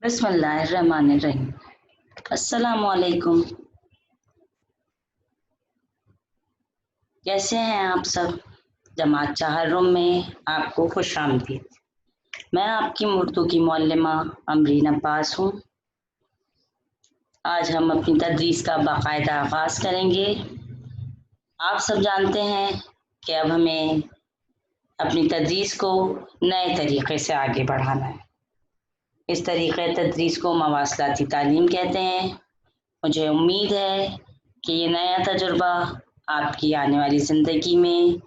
बिस्मिल्लाहिर्रहमानिर्रहीम। अस्सलाम वालेकुम। कैसे हैं आप सब? जमात चाहर रूम में आपको खुश आमदीद। मैं आपकी उर्दू की मौल्लिमा अमरीन अब्बास हूँ। आज हम अपनी तदरीस का बाकायदा आगाज़ करेंगे। आप सब जानते हैं कि अब हमें अपनी तदरीस को नए तरीक़े से आगे बढ़ाना है। इस तरीक़े तदरीस को मवासलाती तालीम कहते हैं। मुझे उम्मीद है कि ये नया तजुर्बा आपकी आने वाली ज़िंदगी में,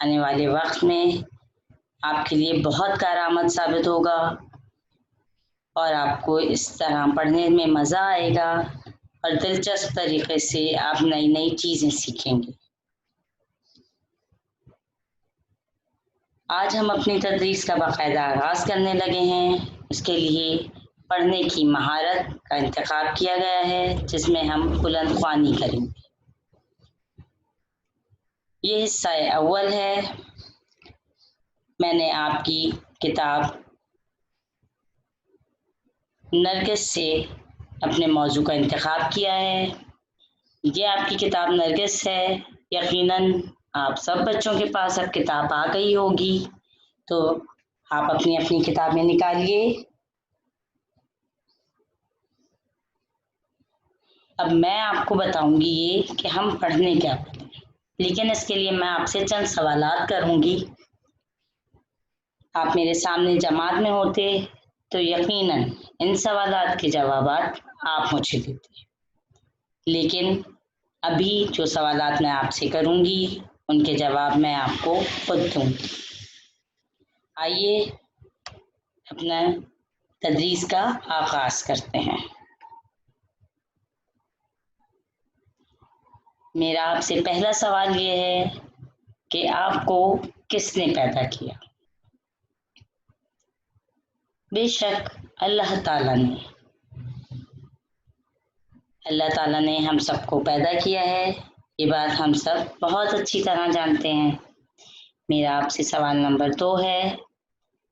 आने वाले वक्त में आपके लिए बहुत कारआमद साबित होगा और आपको इस तरह पढ़ने में मज़ा आएगा और दिलचस्प तरीके से आप नई नई चीज़ें सीखेंगे। आज हम अपनी तदरीस का बाकायदा आगाज़ करने लगे हैं। इसके लिए पढ़ने की महारत का इंतखाब किया गया है, जिसमें हम बुलंद ख्वानी करेंगे। ये हिस्सा अव्वल है। मैंने आपकी किताब नरगिस से अपने मौजू का इंतखाब किया है। ये आपकी किताब नरगिस है। यकीनन आप सब बच्चों के पास अब किताब आ गई होगी, तो आप अपनी अपनी किताबें निकालिए। अब मैं आपको बताऊंगी ये कि हम पढ़ने क्या पढ़ें, लेकिन इसके लिए मैं आपसे चंद सवालात करूंगी। आप मेरे सामने जमात में होते तो यकीनन इन सवालात के जवाबात आप मुझे देते, लेकिन अभी जो सवालात मैं आपसे करूंगी उनके जवाब मैं आपको खुद दूंगी। आइए अपना तदरीस का आगाज करते हैं। मेरा आपसे पहला सवाल ये है कि आपको किसने पैदा किया? बेशक अल्लाह ताला ने। अल्लाह ताला ने हम सबको पैदा किया है, ये बात हम सब बहुत अच्छी तरह जानते हैं। मेरा आपसे सवाल नंबर 2 है,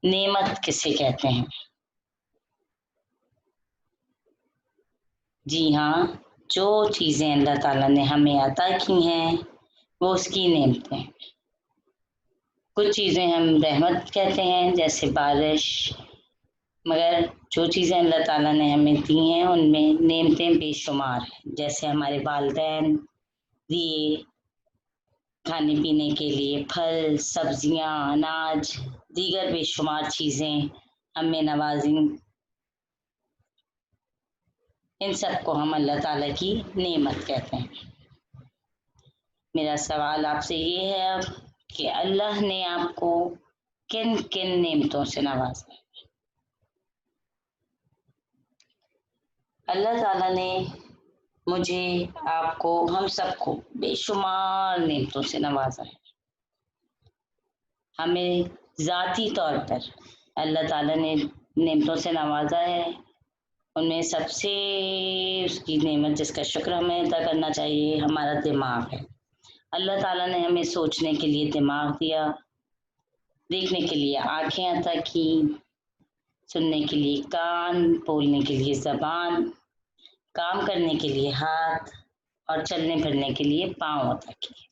नेमत किसे कहते हैं? जी हाँ, जो चीज़ें अल्लाह ताला ने हमें अता की हैं वो उसकी नेमतें हैं। कुछ चीज़ें हम रहमत कहते हैं, जैसे बारिश, मगर जो चीज़ें अल्लाह ताला ने हमें दी हैं उनमें नेमतें बेशुमार हैं। जैसे हमारे वालिदैन दिए, खाने पीने के लिए फल, सब्जियां, अनाज, दीगर बेशुमार चीज़ें हमें नवाजी, इन सब को हम अल्लाह ताला की नेमत कहते हैं। मेरा सवाल आपसे ये है अब कि अल्लाह ने आपको किन किन नेमतों से नवाजा? अल्लाह ताला ने मुझे, आपको, हम सबको बेशुमार नेमतों से नवाजा है। हमें ज़ाती तौर पर अल्लाह ताला ने नेमतों से नवाजा है। उनमें सबसे उसकी नेमत जिसका शुक्र हमें अदा करना चाहिए, हमारा दिमाग है। अल्लाह ताला ने हमें सोचने के लिए दिमाग दिया, देखने के लिए आंखें अता की, सुनने के लिए कान, बोलने के लिए ज़बान, काम करने के लिए हाथ और चलने फिरने के लिए पाँव अता किए।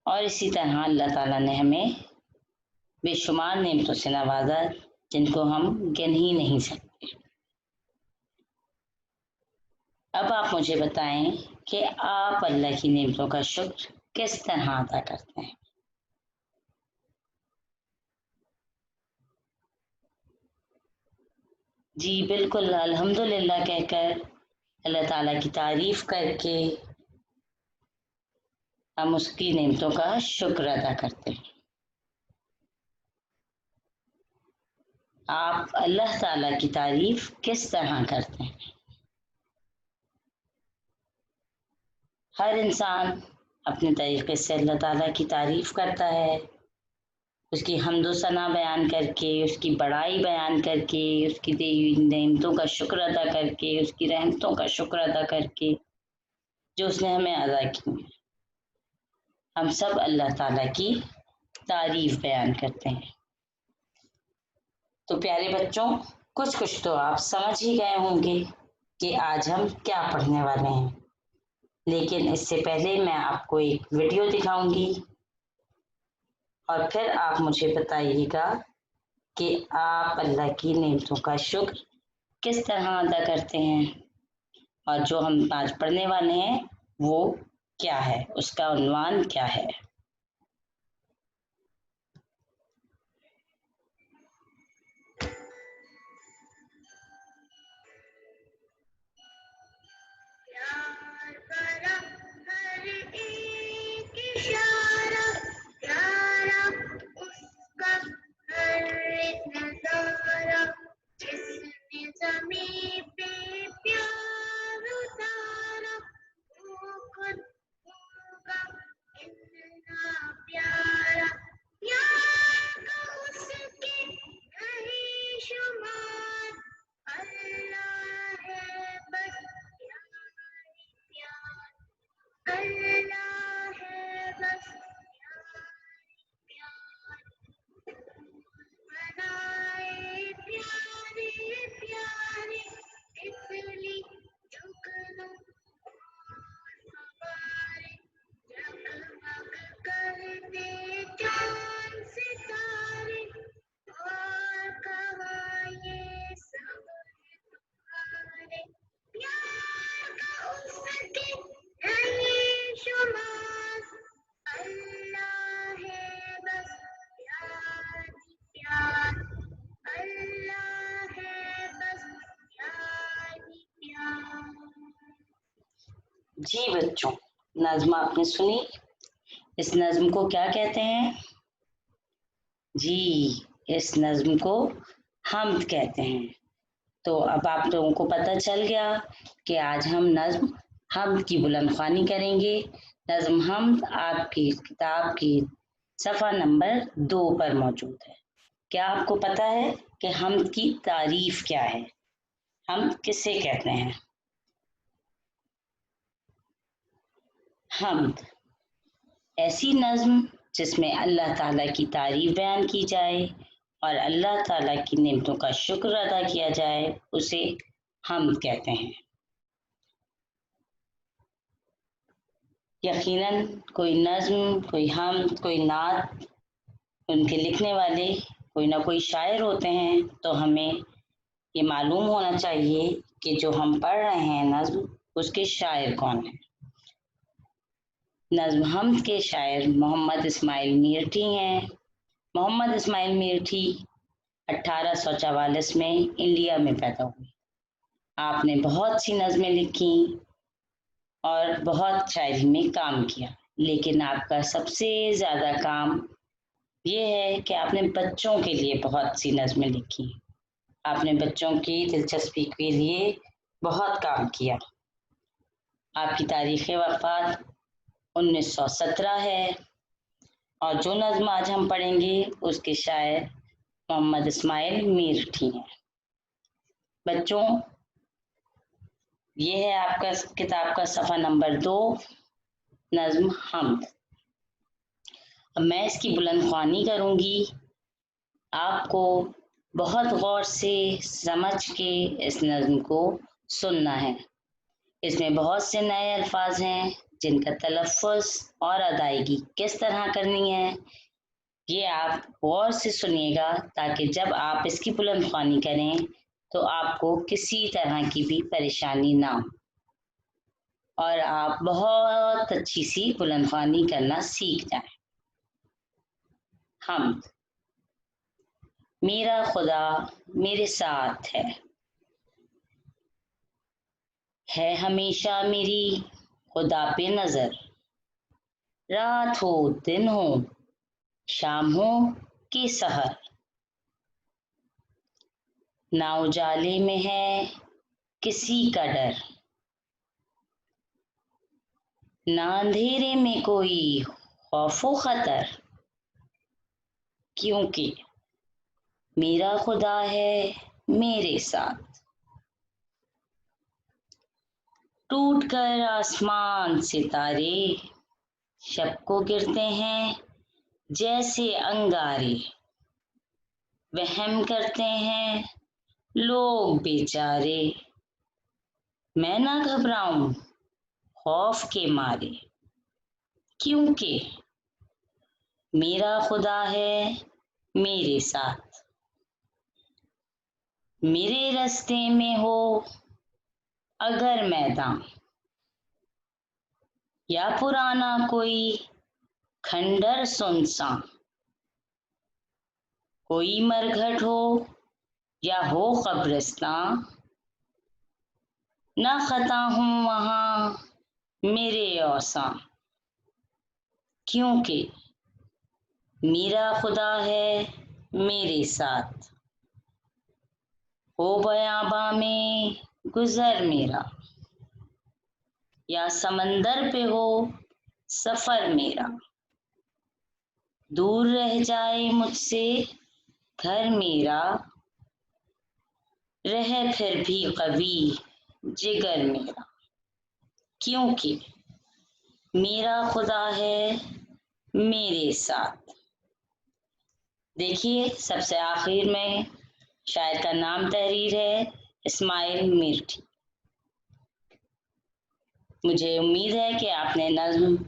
और इसी तरह अल्लाह ताला ने हमें बेशुमार नेमतों से नवाजा, जिनको हम गिन ही नहीं सकते। अब आप मुझे बताएं कि आप अल्लाह की नेमतों का शुक्र किस तरह अदा करते हैं? जी बिल्कुल, अल्हम्दुलिल्लाह कहकर, अल्लाह ताला की तारीफ करके हम उसकी नेमतों का शुक्र अदा करते हैं। आप अल्लाह ताला की तारीफ किस तरह करते हैं? हर इंसान अपने तरीके से अल्लाह ताला की तारीफ करता है, उसकी हम्दो सना बयान करके, उसकी बड़ाई बयान करके, उसकी दी हुई नेमतों का शुक्र अदा करके, उसकी रहमतों का शुक्र अदा करके जो उसने हमें अदा की हैं। हम सब अल्लाह ताला की तारीफ बयान करते हैं। تو پیارے بچوں، کچھ تو آپ سمجھ ہی گئے ہوں گے کہ آج ہم کیا پڑھنے والے ہیں، لیکن اس سے پہلے میں آپ کو ایک ویڈیو دکھاؤں گی اور پھر آپ مجھے بتائیے گا کہ آپ اللہ کی نعمتوں کا شکر کس طرح ادا کرتے ہیں، اور جو ہم آج پڑھنے والے ہیں وہ کیا ہے، اس کا عنوان کیا ہے۔ جی بچوں، نظم آپ نے سنی، اس نظم کو کیا کہتے ہیں؟ جی، اس نظم کو حمد کہتے ہیں۔ تو اب آپ لوگوں کو پتہ چل گیا کہ آج ہم نظم حمد کی بلند خوانی کریں گے۔ نظم حمد آپ کی کتاب کی صفحہ نمبر 2 پر موجود ہے۔ کیا آپ کو پتہ ہے کہ حمد کی تعریف کیا ہے؟ حمد کسے کہتے ہیں؟ حمد ایسی نظم جس میں اللہ تعالیٰ کی تعریف بیان کی جائے اور اللہ تعالیٰ کی نعمتوں کا شکر ادا کیا جائے، اسے حمد کہتے ہیں۔ یقیناً کوئی نظم، کوئی حمد، کوئی نعت، ان کے لکھنے والے کوئی نہ کوئی شاعر ہوتے ہیں، تو ہمیں یہ معلوم ہونا چاہیے کہ جو ہم پڑھ رہے ہیں نظم، اس کے شاعر کون ہیں۔ نظم حمد کے شاعر محمد اسماعیل میرٹھی ہیں۔ محمد اسماعیل میرٹھی 1844 میں انڈیا میں پیدا ہوئے۔ آپ نے بہت سی نظمیں لکھی اور بہت شاعری میں کام کیا، لیکن آپ کا سب سے زیادہ کام یہ ہے کہ آپ نے بچوں کے لیے بہت سی نظمیں لکھی۔ آپ نے بچوں کی دلچسپی کے لیے بہت کام کیا۔ آپ کی تاریخ وفات 1917 ہے، اور جو نظم آج ہم پڑھیں گے اس کے شاعر محمد اسماعیل میرٹھی ہیں۔ بچوں، یہ ہے آپ کا کتاب کا صفحہ نمبر 2، نظم حمد۔ اب میں اس کی بلند خوانی کروں گی، آپ کو بہت غور سے سمجھ کے اس نظم کو سننا ہے۔ اس میں بہت سے نئے الفاظ ہیں جن کا تلفظ اور ادائیگی کس طرح کرنی ہے، یہ آپ غور سے سنیے گا، تاکہ جب آپ اس کی بلند خوانی کریں تو آپ کو کسی طرح کی بھی پریشانی نہ ہو اور آپ بہت اچھی سی بلند خوانی کرنا سیکھ جائیں۔ حمد۔ میرا خدا میرے ساتھ ہے ہمیشہ میری خدا پہ نظر، رات ہو دن ہو شام ہو کہ سحر، نہ اجالے میں ہے کسی کا ڈر، نہ اندھیرے میں کوئی خوف و خطر، کیونکہ میرا خدا ہے میرے ساتھ۔ ٹوٹ کر آسمان ستارے شب کو گرتے ہیں جیسے انگارے، वहम करते हैं लोग बेचारे, मैं ना घबराऊं खौफ के मारे, क्योंकि मेरा खुदा है मेरे साथ। मेरे रास्ते में हो अगर मैदान, या पुराना कोई खंडर सुनसान, कोई मरघट हो या हो कब्रिस्तान, ना खता हूँ वहां मेरे औसान, क्योंकि मेरा खुदा है मेरे साथ। हो बयाबा में गुजर मेरा, या समंदर पे हो सफर मेरा, दूर रह जाए मुझसे घर मेरा, रहे फिर भी कवि जिगर मेरा, क्योंकि मेरा खुदा है मेरे साथ। देखिए, सबसे आखिर में शायर का नाम तहरीर है इस्माइल मिर्ठी। मुझे उम्मीद है कि आपने नज्म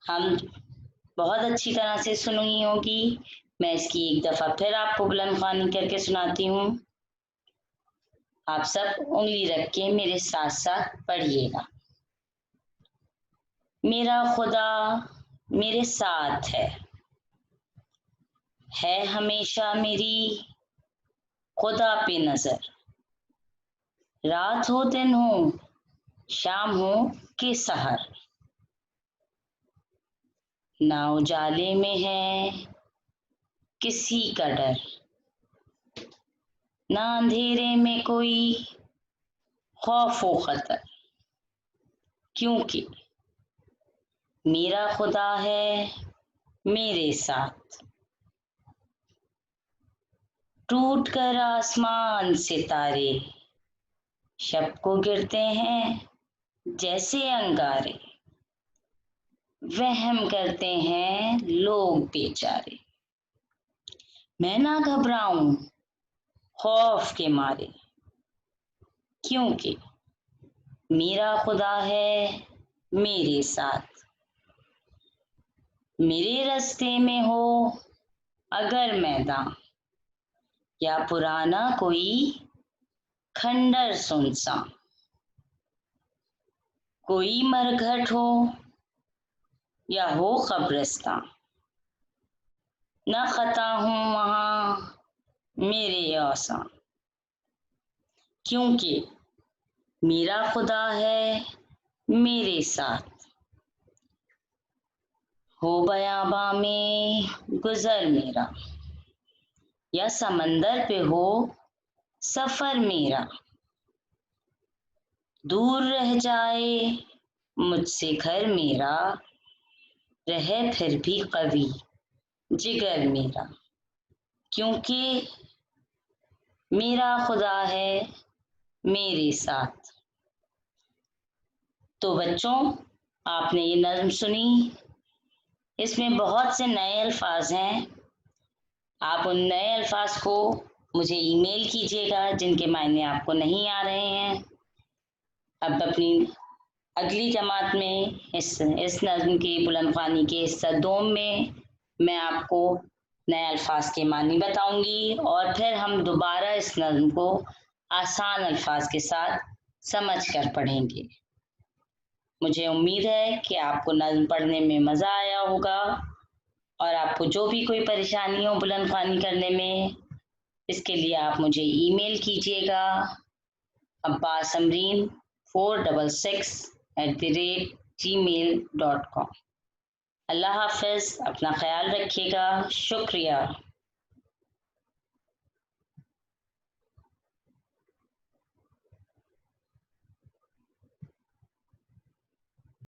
हम बहुत अच्छी तरह से सुनी होगी। मैं इसकी एक दफा फिर आपको बुलंद ख्वानी करके सुनाती हूँ। आप सब उंगली रख के मेरे साथ साथ पढ़िएगा। मेरा खुदा मेरे साथ है हमेशा मेरी खुदा पे नजर, रात हो दिन हो शाम हो कि सहर, ना उजाले में है किसी का डर, ना अंधेरे में कोई खौफ व खतर, क्योंकि मेरा खुदा है मेरे साथ। टूट कर आसमान से तारे शब को गिरते हैं जैसे अंगारे, वहम करते हैं लोग बेचारे, मैं ना घबराऊं खौफ के मारे, क्योंकि मेरा खुदा है मेरे साथ। मेरे रास्ते में हो अगर मैदान, या पुराना कोई खंडर सुनसान, कोई मरघट हो या हो कब्रिस्तान, न खता हूँ वहां मेरे औसान, क्योंकि मेरा खुदा है मेरे साथ। हो बयाबा में गुजर मेरा, या समंदर पे हो सफर मेरा, दूर रह जाए मुझसे घर मेरा, रहे फिर भी कवि जिगर मेरा, क्योंकि मेरा खुदा है मेरे साथ। तो बच्चों, आपने ये नज्म सुनी, इसमें बहुत से नए अल्फाज हैं। आप उन नए अल्फाज को मुझे ईमेल कीजिएगा जिनके मायने आपको नहीं आ रहे हैं। अब अपनी अगली जमात में इस नज्म की बुलंद ख्वानी के हिस्सा 2 में मैं आपको नए अल्फाज के मानी बताऊंगी और फिर हम दोबारा इस नज्म को आसान अल्फाज के साथ समझ कर पढ़ेंगे। मुझे उम्मीद है कि आपको नज्म पढ़ने में मज़ा आया होगा और आपको जो भी कोई परेशानी हो बुलंद ख्वानी करने में, इसके लिए आप मुझे ईमेल कीजिएगा abbassamreen466@gmail.com। अल्लाह हाफिज, अपना ख्याल रखिएगा। शुक्रिया।